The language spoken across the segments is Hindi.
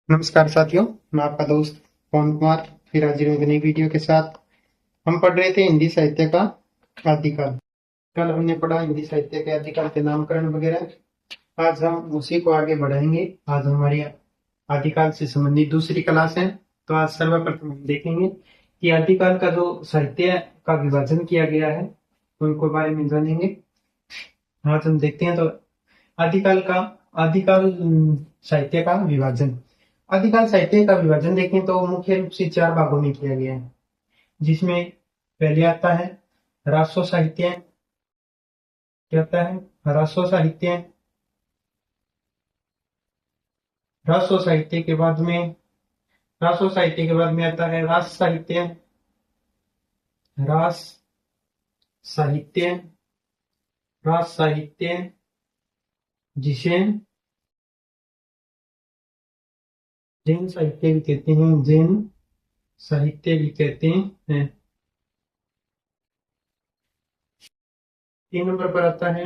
नमस्कार साथियों, मैं आपका दोस्त पवन कुमार फिर हाजिर हूँ एक नई वीडियो के साथ। हम पढ़ रहे थे हिंदी साहित्य का आदिकाल। कल हमने पढ़ा हिंदी साहित्य के आदिकाल के नामकरण वगैरह। आज हम उसी को आगे बढ़ाएंगे। आज हमारी आदिकाल से संबंधित दूसरी क्लास है। तो आज सर्वप्रथम हम देखेंगे कि आदिकाल का जो साहित्य का विभाजन किया गया है उनको बारे में जानेंगे। आज हम देखते हैं तो आदिकाल साहित्य का विभाजन। आदिकाल साहित्य का विभाजन देखें तो मुख्य रूप से 4 भागों में किया गया है, जिसमें पहले आता है रासो साहित्य। क्या आता है? रासो साहित्य। रासो साहित्य के बाद में रासो साहित्य के बाद में आता है रास साहित्य। रास साहित्य रास साहित्य जिसे जैन साहित्य भी कहते हैं। जैन साहित्य भी कहते हैं। 3 नंबर पर आता है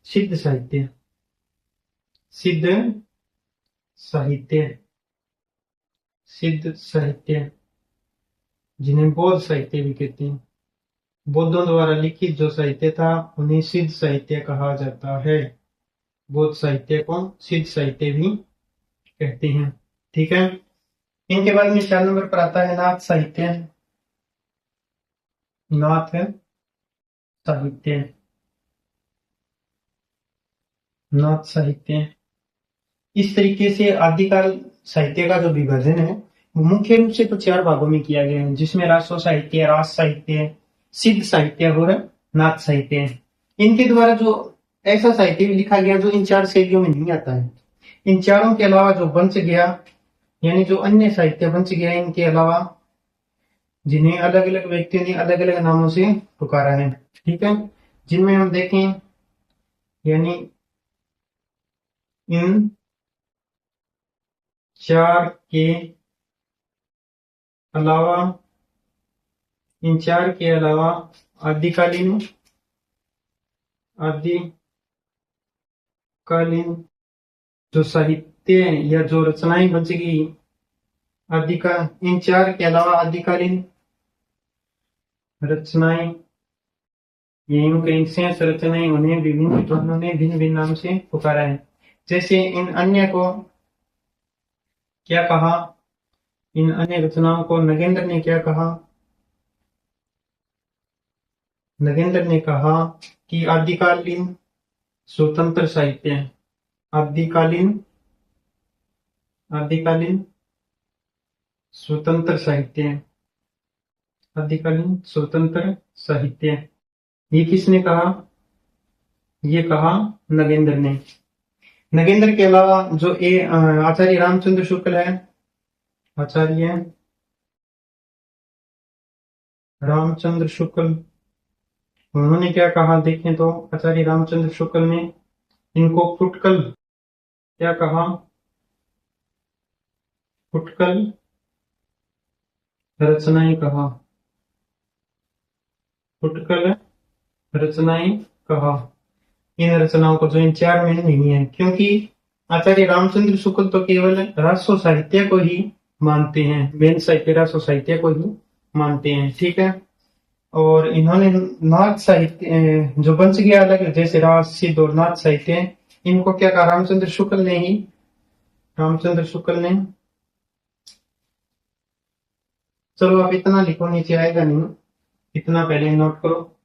सिद्ध साहित्य। सिद्ध साहित्य सिद्ध साहित्य जिन्हें बौद्ध साहित्य भी कहते हैं। बौद्धों द्वारा लिखित जो साहित्य था उन्हें सिद्ध साहित्य कहा जाता है। बौद्ध साहित्य को सिद्ध साहित्य भी कहते हैं। ठीक है। इनके बाद में 4 नंबर पर आता है नाथ साहित्य। नाथ साहित्य नाथ साहित्य इस तरीके से आदिकाल साहित्य का जो विभाजन है वो मुख्य रूप से तो 4 भागों में किया गया है, जिसमें रासो साहित्य, रास साहित्य, सिद्ध साहित्य और नाथ साहित्य है। इनके द्वारा जो ऐसा साहित्य भी लिखा गया जो इन 4 शैलियों में नहीं आता है। इन चारों के अलावा जो बंच गया, यानी जो अन्य साहित्य बंच गया, इनके अलावा जिन्हें अलग अलग व्यक्तियों ने अलग अलग नामों से पुकारा है। ठीक है। जिनमें हम देखें, यानी इन 4 के अलावा आदिकालीन जो साहित्य या जो रचनाएं बच गई इन 4 के अलावा आदिकालीन रचनाएं, शेष रचनाएं, उन्हें विभिन्न विद्वानों ने भिन्न भिन्न नाम से पुकारा है। जैसे इन अन्य को क्या कहा? इन अन्य रचनाओं को नगेंद्र ने क्या कहा? नगेंद्र ने कहा कि आदिकालीन स्वतंत्र साहित्य आदिकालीन स्वतंत्र साहित्य आदिकालीन स्वतंत्र साहित्य। ये किसने कहा? ये कहा नगेंद्र ने। नगेंद्र के अलावा जो आचार्य रामचंद्र शुक्ल है, आचार्य रामचंद्र शुक्ल, उन्होंने क्या कहा? देखें तो आचार्य रामचंद्र शुक्ल ने इनको फुटकल क्या कहा? फुटकल रचनाएं कहा। फुटकल रचनाएं कहा। इन रचनाओं को जो इन 4 में नहीं है, क्योंकि आचार्य रामचंद्र शुक्ल तो केवल रासो साहित्य को ही मानते हैं, वेद साहित्य रासो साहित्य को ही मानते हैं। ठीक है। और इन्होंने नाथ साहित्य जो बंच गया अलग, जैसे रास, सिद्ध और नाथ साहित्य, इनको क्या कहा? रामचंद्र शुक्ल ने चलो आप इतना लिखो, नीचे आएगा नहीं, इतना पहले नोट करो।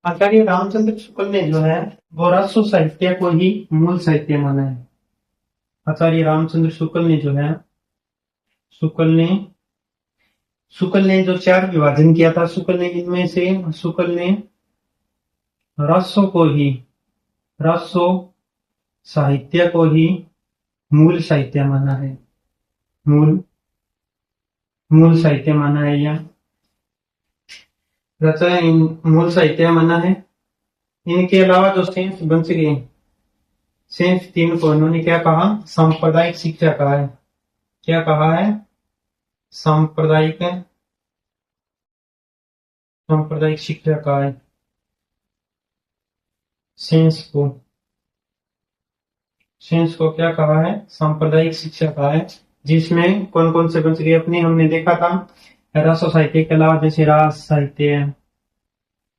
आचार्य रामचंद्र शुक्ल ने जो है वो रासो साहित्य को ही मूल साहित्य माना है। आचार्य रामचंद्र शुक्ल ने जो है शुक्ल ने जो 4 विभाजन किया था, शुक्ल ने रासो साहित्य को ही मूल साहित्य माना है। मूल साहित्य माना है या रचना मूल साहित्य माना है। इनके अलावा जो शेष बच गए, शेष 3 को उन्होंने क्या कहा? सांप्रदायिक शिक्षा कहा है। क्या कहा है? सांप्रदायिक शिक्षा कहा है। सेंस को क्या कहा है? सांप्रदायिक शिक्षा कहा है। जिसमें कौन कौन से बच गए अपने? हमने देखा था रसो साहित्य के अलावा जैसे रास साहित्य है,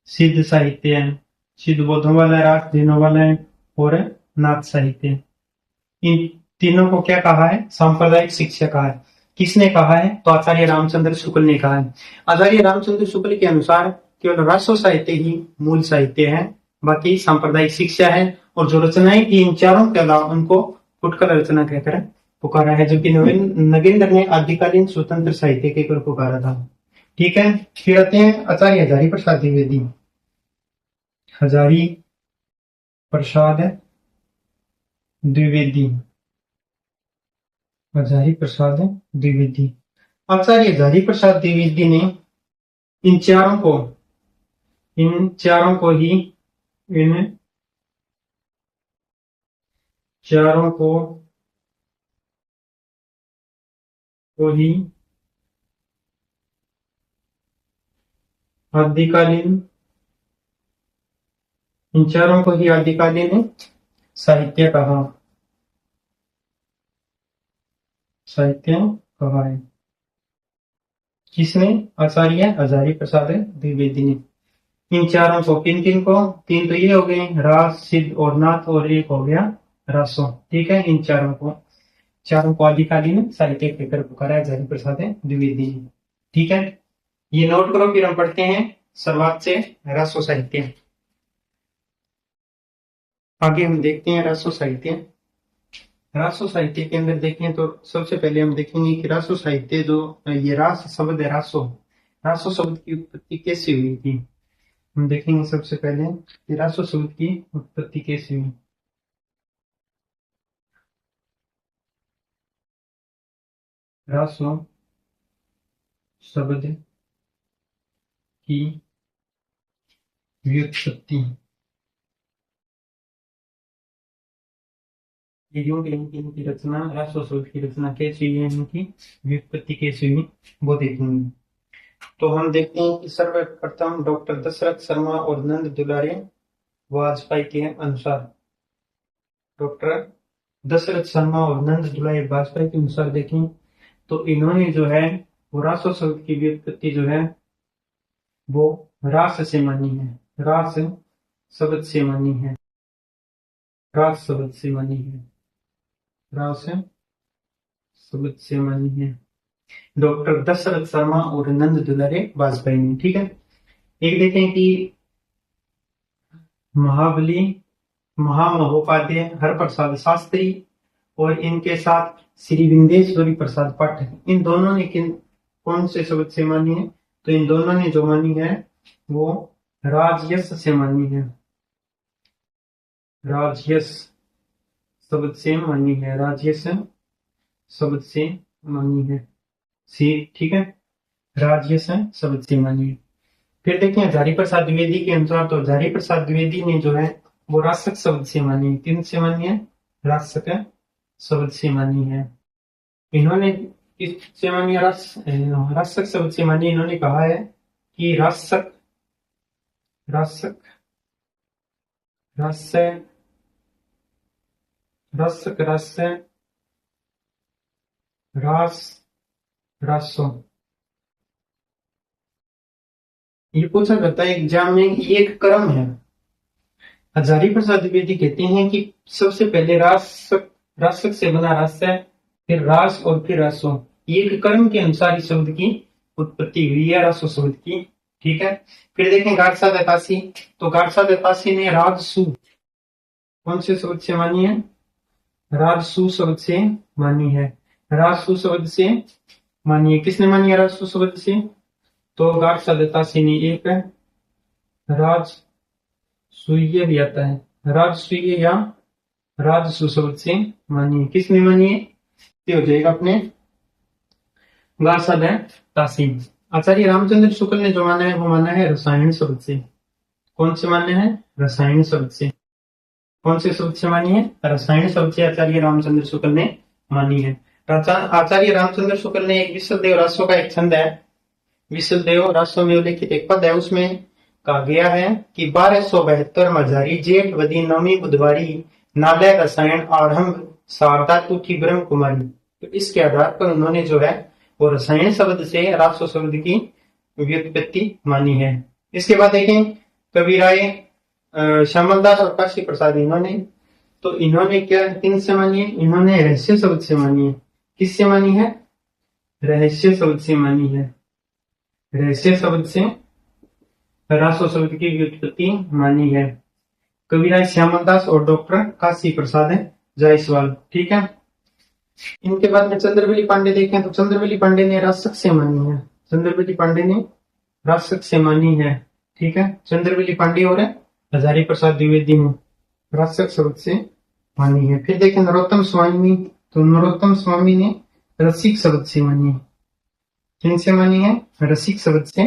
सिद्ध साहित्य है, सिद्ध बोधों वाला है, रास दिनों वाला है, और नाथ साहित्य। इन तीनों को क्या कहा है? सांप्रदायिक शिक्षा कहा है। किसने कहा है? तो आचार्य रामचंद्र शुक्ल ने कहा है। आचार्य रामचंद्र शुक्ल के अनुसार केवल रासो साहित्य ही मूल साहित्य है, बाकी सांप्रदायिक शिक्षा है। और जो रचनाएं थी इन चारों के अलावा उनको फुटकर रचना कहकर पुकारा है, जबकि नगेंद्र ने आदिकालीन स्वतंत्र साहित्य कहकर पुकारा था। ठीक है, फिर आते हैं आचार्य हजारी प्रसाद द्विवेदी। हजारी प्रसाद द्विवेदी, हजारी प्रसाद द्विवेदी। आचार्य हजारी प्रसाद द्विवेदी ने इन चारों को ही इन चारों को ही आदिकालीन साहित्य कहा है। किसने? आचार्य हजारी प्रसाद द्विवेदी ने। इन चारों को, किन किन को? तीन तो ये हो गए, रास, सिद्ध और नाथ, और एक हो गया रासो। ठीक है, इन चारों को आदिकालीन साहित्य कहकर पुकारा है हजारी प्रसाद द्विवेदी ने। ठीक है, ये नोट करो। फिर हम पढ़ते हैं शुरुआत से रासो साहित्य। आगे हम देखते हैं रासो साहित्य। रासो साहित्य के अंदर देखें तो सबसे पहले हम देखेंगे कि रासो साहित्य जो ये रास शब्द है, रासो शब्द की उत्पत्ति कैसे हुई थी, हम देखेंगे सबसे पहले कि रासो शब्द की उत्पत्ति कैसे हुई। रासो शब्द की व्युत्पत्ति इनकी रचना, रासो शब्द की रचना कैसी हुई, इनकी व्युत्पत्ति कैसी हुई, वो देखेंगे। तो हम देखते हैं कि सर्वप्रथम डॉक्टर दशरथ शर्मा और नंद दुलारे वाजपेयी के अनुसार, डॉक्टर दशरथ शर्मा और नंद दुलारे वाजपेयी के अनुसार देखें तो इन्होंने जो है वो रासो शब्द की व्युत्पत्ति जो है वो रास से मानी है। रास शब्द से मानी है। रास शब्द से मानी है। रास शब्द से मानी है डॉक्टर दशरथ शर्मा और नंद दुलारे वाजपेयी ने। ठीक है, एक देखें कि महाबली महामहोपाध्याय हरप्रसाद शास्त्री और इनके साथ श्री विंदेश्वरी प्रसाद पाठक, इन दोनों ने कौन से शब्द से मानी है? तो इन दोनों ने जो मानी है वो राजयश से मानी है। राजयश शब्द से मानी है। राजयश शब्द से मानी है। ठीक है, राजयश शब्द से मानी है। फिर देखें हजारी प्रसाद द्विवेदी के अनुसार, तो हजारी प्रसाद द्विवेदी ने जो है वो रासक शब्द से मानी है। किन से मानी है? रासक शब्द से मानी है। इन्होंने किससे मानी है? रासक शब्द से मानी। इन्होंने कहा है कि रासक रासक रस रसक रस रास रासो, ये पूछा जाता है एग्जाम में, ये एक क्रम है। हजारी प्रसाद द्विवेदी कहते हैं कि सबसे पहले रासक से बना रस है, फिर रास और फिर रसो। ये एक क्रम के अनुसार इस शब्द की उत्पत्ति हुई है, रसो शब्द की। ठीक है, फिर देखें गारसा दत्तासी। तो गारसा दत्तासी ने राजसु कौन से शब्द से मानी है? राजसु शब्द से मानी है। राजसु शब्द से मानी है। किसने मानी है राजसु शब्द से? तो गारसा दत्तासी ने एक राजसूय भी आता है, राजसूय या राजसु शब्द से मानी है। किसने मानी है? हो जाएगा अपने गारसा दत्तासी। आचार्य रामचंद्र शुक्ल ने जो माना है वो माना है रसायन शब्द से। कौन से मान्य है? रसायन शब्द से। कौन से शब्द से मानी है? रसायन शब्द से आचार्य रामचंद्र शुक्ल ने मानी है। आचार्य रामचंद्र शुक्ल ने एक विशल देव रासो का एक छंद है, विशल देव रासो में उल्लेखित एक पद है, उसमें कहा गया है कि 1272 मझारी जेठ वदी नवमी बुधवारी नालय रसायन आरंभ सारधातु की ब्रह्म कुमारी। तो इसके आधार पर उन्होंने जो है वो रसायन शब्द से रासो शब्द की व्युत्पत्ति मानी है। इसके बाद देखें कविराय श्यामलदास और काशी प्रसाद इन्होंने क्या किन से मानी है? इन्होंने रहस्य शब्द से मानी है। किससे मानी है? रहस्य शब्द से मानी है। रहस्य शब्द से रासो शब्द की व्युत्पत्ति मानी है कविराज श्यामलदास और डॉक्टर काशी प्रसाद जायसवाल। ठीक है। इनके बाद में चंद्रवली पांडे देखें तो चंद्रवली पांडे ने रासक से मानी है। चंद्रवली पांडे ने रासक से मानी है। ठीक है। चंद्रवली पांडे और हजारी प्रसाद द्विवेदी ने रासक शब्द से मानी है। फिर देखें नरोत्तम स्वामी, तो नरोत्तम स्वामी ने रसिक शब्द से मानी है। किनसे मानी है? रसिक शब्द से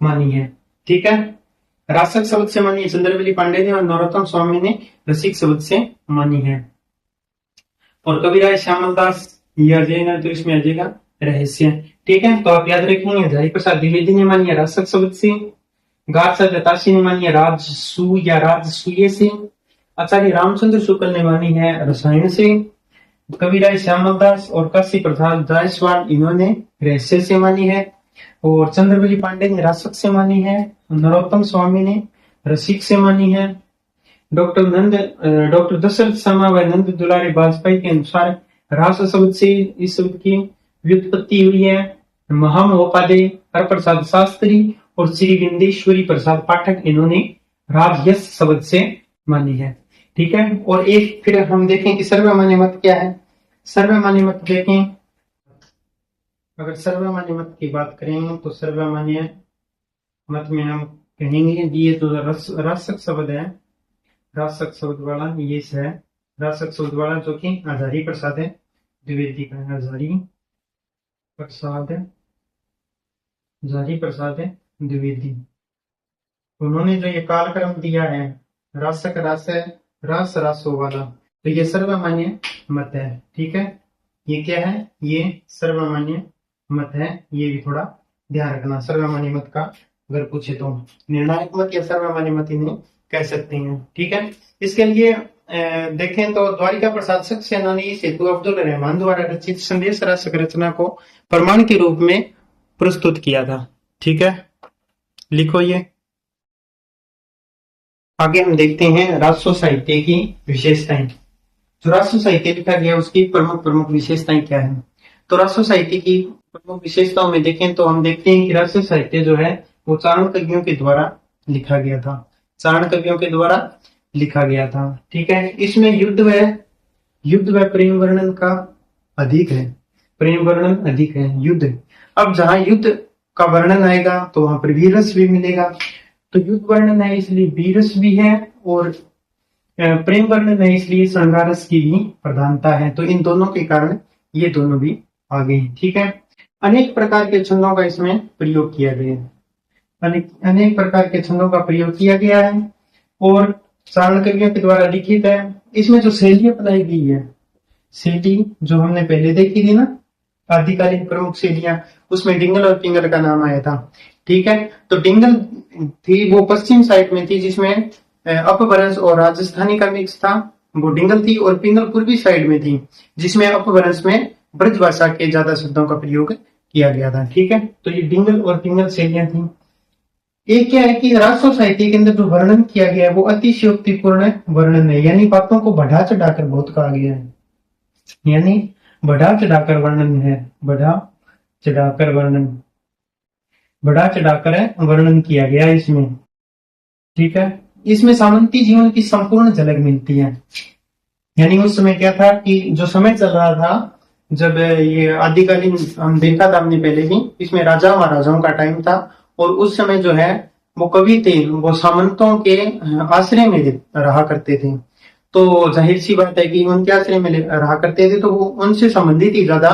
मानी है। ठीक है। रासक शब्द से मानी है चंद्रवली पांडे ने और नरोत्तम स्वामी ने रसिक शब्द से मानी है। और कविराज श्यामलदास ये आ जाएगा तो इसमें आ जाएगा रहस्य। ठीक है। तो आप याद रखेंगे हजारी प्रसाद द्विवेदी ने मानी है रासक शब्द से, गार्सा जताशी ने मानी है राजसू या राजसूय से, आचार्य रामचंद्र शुक्ल ने मानी है रसायन से, कविराज श्यामलदास और काशी प्रसाद जायसवाल इन्होंने रहस्य से मानी है, और चंद्रवली पांडे ने रासक से मानी है, नरोत्तम स्वामी ने रसिक से मानी है। डॉक्टर दशरथ शर्मा व नंद दुलारी वाजपेयी के अनुसार रास शब्द से इस शब्द की व्युत्पत्ति हुई है। महामहोपाध्याय हरप्रसाद शास्त्री और श्री विंदेश्वरी प्रसाद पाठक इन्होंने राजयश शब्द से मानी है। ठीक है। और एक फिर हम देखें कि सर्वमान्य मत क्या है। सर्वमान्य मत देखें, अगर सर्वमान्य मत की बात करें तो सर्वमान्य मत में हम कहेंगे ये तो रासक शब्द है, रासक शब्द वाला ये है, रासक शब्द वाला जो कि हजारी प्रसाद द्विवेदी का है। हजारी प्रसाद द्विवेदी उन्होंने जो ये कालक्रम दिया है रासक रास रासो वाला, तो ये सर्वमान्य मत है। ठीक है। ये क्या है? ये सर्वमान्य मत है। ये भी थोड़ा ध्यान रखना। सर्वमान्य मत का अगर पूछे तो निर्णायक मत या सर्वमान्य मत इन्हें कह सकते हैं। ठीक है। इसके लिए देखें तो द्वारिका प्रसाद सक्सेना ने सेतु अब्दुल रहमान द्वारा रचित संदेश रासक रचना को प्रमाण के रूप में प्रस्तुत किया था। ठीक है। लिखो ये। आगे हम देखते हैं रासो साहित्य की विशेषताएं। जो रासो साहित्य लिखा गया उसकी प्रमुख विशेषताएं क्या है? तो रासो साहित्य की प्रमुख विशेषताओं में देखें तो हम देखते हैं कि रासो साहित्य जो है वो चारण कवियों के द्वारा लिखा गया था। चारण कवियों के द्वारा लिखा गया था। ठीक है। इसमें युद्ध व प्रेम वर्णन का अधिक है। प्रेम वर्णन अधिक है। युद्ध, अब जहां युद्ध का वर्णन आएगा तो वहां पर वीरस भी मिलेगा। तो युद्ध वर्णन है इसलिए वीरस भी है, और प्रेम वर्णन है इसलिए श्रृंगार रस की भी प्रधानता है। तो इन दोनों के कारण ये दोनों भी आ गए। ठीक है। अनेक प्रकार के छंदों का इसमें प्रयोग किया गया है। अनेक प्रकार के छंदों का प्रयोग किया गया है और चारण कवियों के द्वारा लिखित है। इसमें जो शैली अपनाई गई है, शैली जो हमने पहले देखी थी ना, आदिकालीन प्रमुख शैलियां, उसमें डिंगल और पिंगल का नाम आया था। ठीक है। तो डिंगल थी वो पश्चिम साइड में थी जिसमें अपभ्रंश और राजस्थानी का मिक्स था, वो डिंगल थी, और पिंगल पूर्वी साइड में थी जिसमें अपभ्रंश में ब्रज भाषा के ज्यादा शब्दों का प्रयोग किया गया था। ठीक है। तो ये डिंगल और पिंगल शैलियां थी। एक क्या है कि रासो साहित्य के अंदर जो वर्णन किया गया है वो अतिशयोक्तिपूर्ण वर्णन है, यानी बातों को बढ़ा चढ़ाकर बहुत कहा गया है, यानी बढ़ा चढ़ाकर वर्णन है, बढ़ा चढ़ाकर वर्णन किया गया है इसमें। ठीक है। इसमें सामंती जीवन की संपूर्ण झलक मिलती है। यानी उस समय क्या था कि जो समय चल रहा था जब ये आदिकालीन हम देखा था हमने पहले भी, इसमें राजा महाराजाओं का टाइम था, और उस समय जो है वो कवि थे वो सामंतों के आश्रय में रहा करते थे। तो जाहिर सी बात है कि उनके आश्रय में रहा करते थे, तो वो उनसे संबंधित ही ज्यादा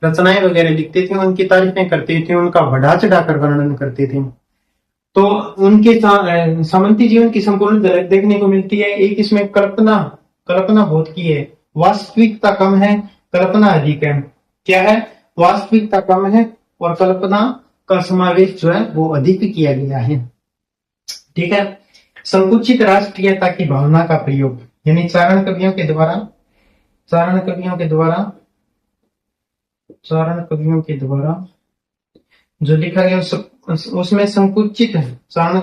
रचनाएं वगैरह लिखते थे, उनकी तारीफें करते थे, उनका बढ़ा चढ़ाकर वर्णन करते थे। तो उनके सामंती जीवन की संपूर्ण झलक देखने को मिलती है। एक इसमें कल्पना बहुत की है, वास्तविकता कम है, कल्पना अधिक है। क्या है? वास्तविकता कम है और कल्पना का समावेश जो है वो अधिक किया गया है। ठीक है। संकुचित राष्ट्रीयता की भावना का प्रयोग, यानी चारण कवियों के द्वारा जो लिखा गया उसमें संकुचित है। चारण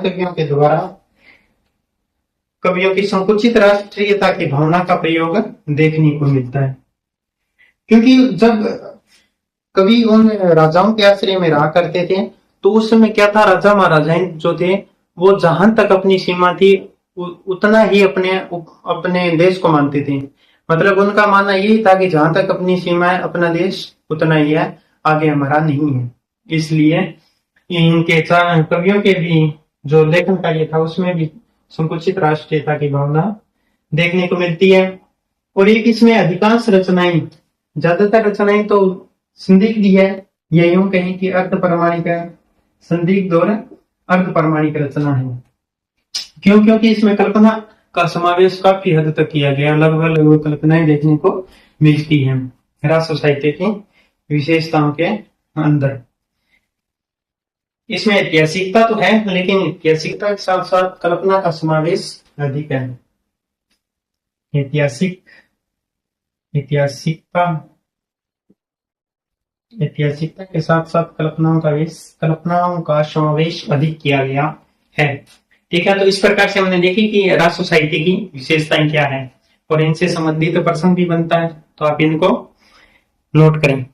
कवियों की संकुचित राष्ट्रीयता की भावना का प्रयोग देखने को मिलता है, क्योंकि जब कवि उन राजाओं के आश्रय में रहा करते थे तो उस समय क्या था, राजा महाराजाएं जो थे वो जहां तक अपनी सीमा थी उतना ही अपने देश को मानते थे। मतलब उनका मानना यही था कि जहां तक अपनी सीमा है अपना देश उतना ही है, आगे हमारा नहीं है। इसलिए इनके कवियों के भी जो लेखन कार्य था उसमें भी संकुचित राष्ट्रीयता की भावना देखने को मिलती है। और एक इसमें अधिकांश रचनाएं, ज्यादातर रचनाएं तो संदिग्ध है, या यूं कहें कि अर्ध प्रमाणिक, संदिग्ध और अर्ध प्रमाणिक रचना है। क्यों? क्योंकि इसमें कल्पना का समावेश काफी हद तक किया गया, लगभग कल्पनाएं देखने को मिलती हैं राष्ट्र साहित्य की विशेषताओं के अंदर। इसमें ऐतिहासिकता तो है, लेकिन ऐतिहासिकता के साथ साथ कल्पना का समावेश अधिक है। ऐतिहासिकता के साथ साथ कल्पनाओं का समावेश अधिक किया गया है। ठीक है, तो इस प्रकार से हमने देखी कि राष्ट्र साहित्य की विशेषताएं क्या है और इनसे संबंधित प्रश्न भी बनता है, तो आप इनको नोट करें।